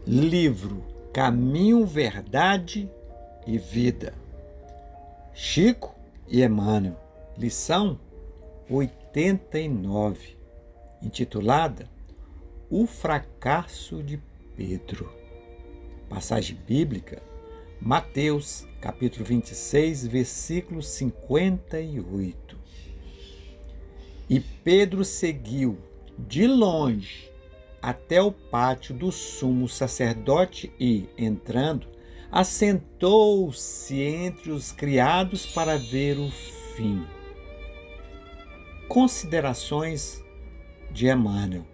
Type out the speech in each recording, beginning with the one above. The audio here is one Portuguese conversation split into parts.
Livro Caminho, Verdade e Vida. Chico e Emmanuel. Lição 89, intitulada O Fracasso de Pedro. Passagem bíblica, Mateus, capítulo 26, versículo 58. E Pedro seguiu de longe até o pátio do sumo sacerdote e, entrando, assentou-se entre os criados para ver o fim. Considerações de Emmanuel.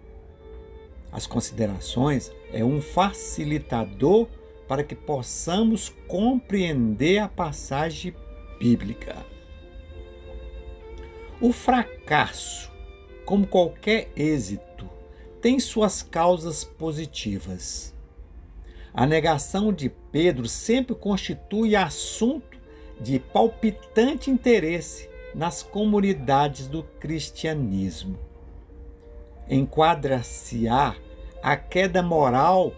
As considerações é um facilitador para que possamos compreender a passagem bíblica. O fracasso, como qualquer êxito, tem suas causas positivas. A negação de Pedro sempre constitui assunto de palpitante interesse nas comunidades do cristianismo. Enquadra-se-á a queda moral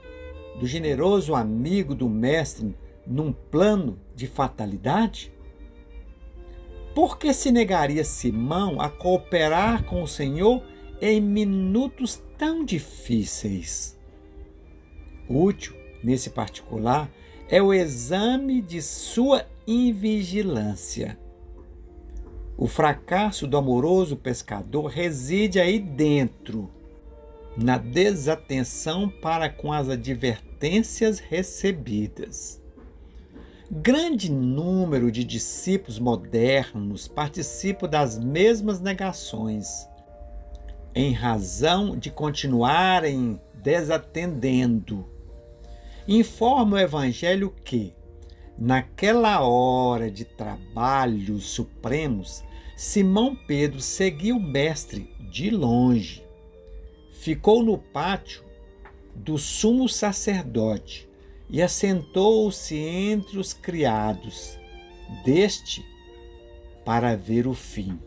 do generoso amigo do mestre num plano de fatalidade? Por que se negaria Simão a cooperar com o Senhor em minutos tão difíceis? Útil, nesse particular, é o exame de sua invigilância. O fracasso do amoroso pescador reside aí dentro, na desatenção para com as advertências recebidas. Grande número de discípulos modernos participam das mesmas negações, em razão de continuarem desatendendo. Informa o Evangelho que, naquela hora de trabalhos supremos, Simão Pedro seguiu o mestre de longe. Ficou no pátio do sumo sacerdote e assentou-se entre os criados deste para ver o fim.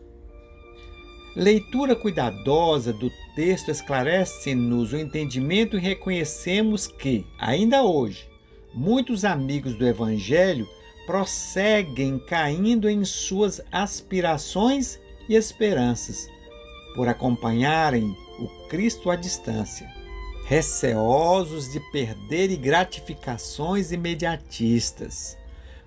Leitura cuidadosa do texto esclarece-nos o entendimento e reconhecemos que, ainda hoje, muitos amigos do Evangelho prosseguem caindo em suas aspirações e esperanças, por acompanharem o Cristo à distância, receosos de perder gratificações imediatistas.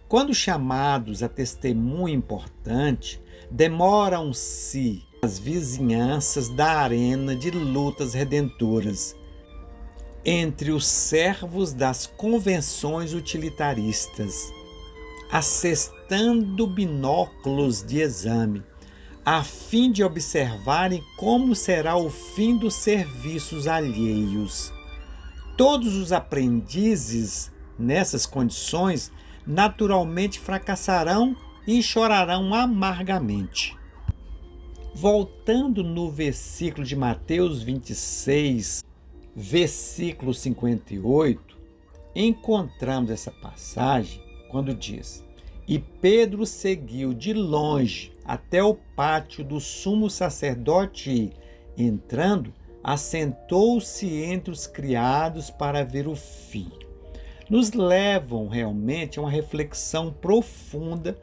Quando chamados a testemunho importante, demoram-se as vizinhanças da arena de lutas redentoras, entre os servos das convenções utilitaristas, assestando binóculos de exame, a fim de observarem como será o fim dos serviços alheios. Todos os aprendizes nessas condições naturalmente fracassarão e chorarão amargamente. Voltando no versículo de Mateus 26, versículo 58, encontramos essa passagem quando diz: E Pedro seguiu de longe até o pátio do sumo sacerdote e, entrando, assentou-se entre os criados para ver o fim. Nos levam realmente a uma reflexão profunda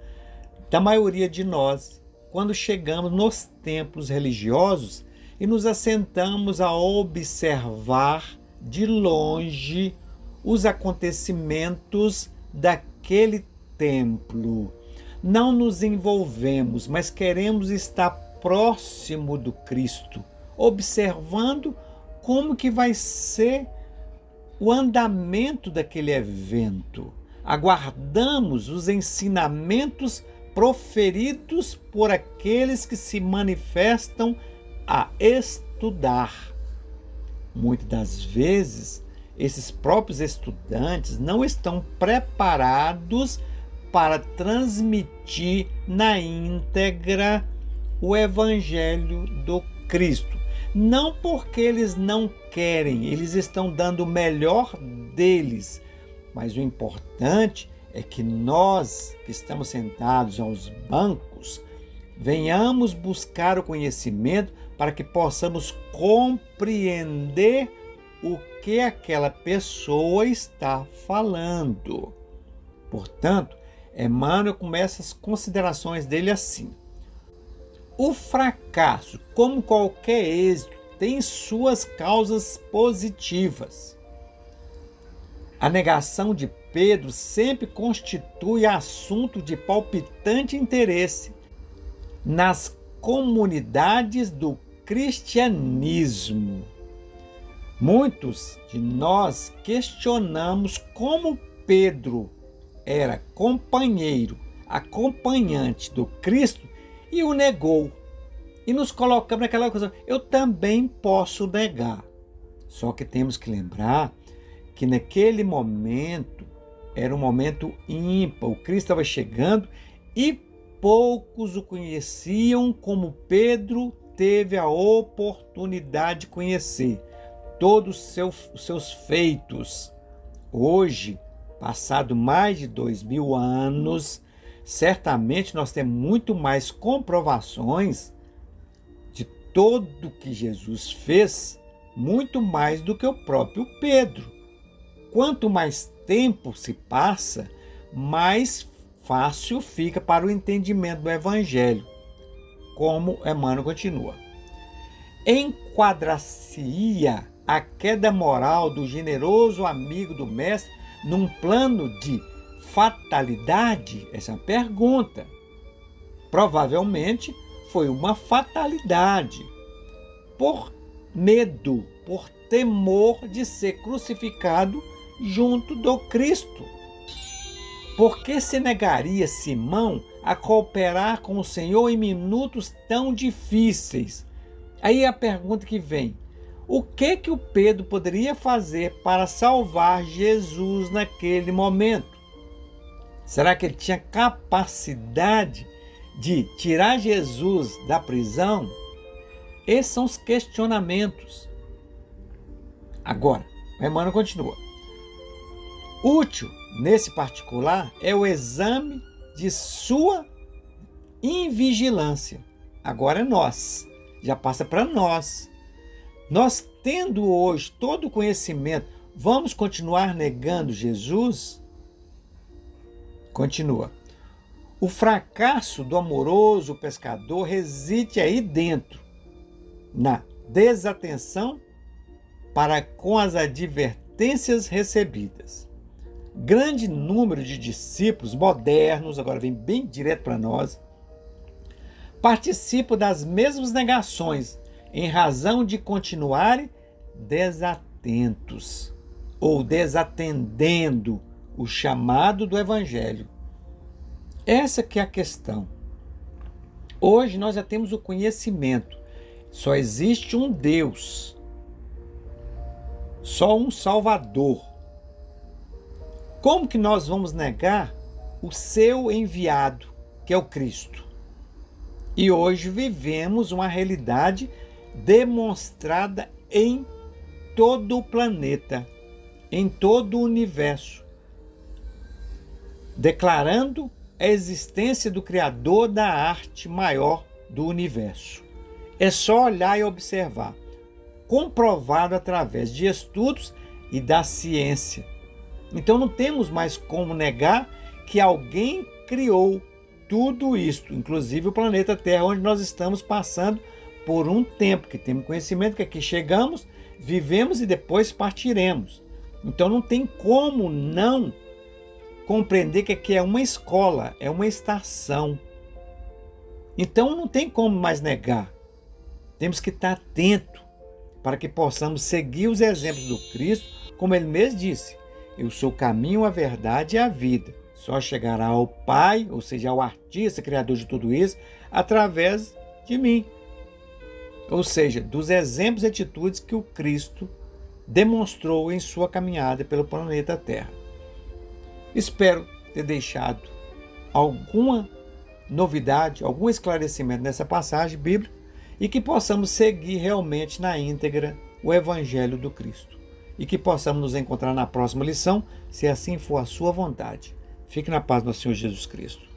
da maioria de nós, quando chegamos nos templos religiosos e nos assentamos a observar de longe os acontecimentos daquele templo. Não nos envolvemos, mas queremos estar próximo do Cristo, observando como que vai ser o andamento daquele evento. Aguardamos os ensinamentos proferidos por aqueles que se manifestam a estudar. Muitas das vezes, esses próprios estudantes não estão preparados para transmitir na íntegra o Evangelho do Cristo. Não porque eles não querem, eles estão dando o melhor deles, mas o importante é que nós, que estamos sentados aos bancos, venhamos buscar o conhecimento para que possamos compreender o que aquela pessoa está falando. Portanto, Emmanuel começa as considerações dele assim: o fracasso, como qualquer êxito, tem suas causas positivas. A negação de Pedro sempre constitui assunto de palpitante interesse nas comunidades do cristianismo. Muitos de nós questionamos como Pedro era companheiro, acompanhante do Cristo e o negou. E nos colocamos naquela coisa, eu também posso negar. Só que temos que lembrar que naquele momento era um momento ímpar, o Cristo estava chegando e poucos o conheciam como Pedro teve a oportunidade de conhecer todos os seus feitos. Hoje, passado mais de 2000 anos, certamente nós temos muito mais comprovações de tudo que Jesus fez, muito mais do que o próprio Pedro. Quanto mais tempo se passa, mais fácil fica para o entendimento do Evangelho. Como Emmanuel continua. Enquadrar-se-ia a queda moral do generoso amigo do Mestre num plano de fatalidade? Essa é uma pergunta. Provavelmente foi uma fatalidade. Por medo, por temor de ser crucificado junto do Cristo. Por que se negaria Simão a cooperar com o Senhor em minutos tão difíceis? Aí a pergunta que vem: o que o Pedro poderia fazer para salvar Jesus naquele momento? Será que ele tinha capacidade de tirar Jesus da prisão? Esses são os questionamentos. Agora, o Emmanuel continua. Útil, nesse particular, é o exame de sua invigilância. Agora é nós, já passa para nós. Nós, tendo hoje todo o conhecimento, vamos continuar negando Jesus? Continua. O fracasso do amoroso pescador reside aí dentro, na desatenção para com as advertências recebidas. Grande número de discípulos modernos, agora vem bem direto para nós, participam das mesmas negações em razão de continuarem desatentos ou desatendendo o chamado do Evangelho. Essa que é a questão. Hoje nós já temos o conhecimento. Só existe um Deus, só um Salvador. Como que nós vamos negar o seu enviado, que é o Cristo? E hoje vivemos uma realidade demonstrada em todo o planeta, em todo o universo, declarando a existência do Criador da arte maior do universo. É só olhar e observar, comprovado através de estudos e da ciência. Então não temos mais como negar que alguém criou tudo isto, inclusive o planeta Terra, onde nós estamos passando por um tempo, que temos conhecimento que aqui chegamos, vivemos e depois partiremos. Então não tem como não compreender que aqui é uma escola, é uma estação. Então não tem como mais negar. Temos que estar atento para que possamos seguir os exemplos do Cristo, como ele mesmo disse: eu sou o caminho, a verdade e a vida. Só chegará ao Pai, ou seja, ao artista, criador de tudo isso, através de mim. Ou seja, dos exemplos e atitudes que o Cristo demonstrou em sua caminhada pelo planeta Terra. Espero ter deixado alguma novidade, algum esclarecimento nessa passagem bíblica e que possamos seguir realmente na íntegra o Evangelho do Cristo. E que possamos nos encontrar na próxima lição, se assim for a sua vontade. Fique na paz do Senhor Jesus Cristo.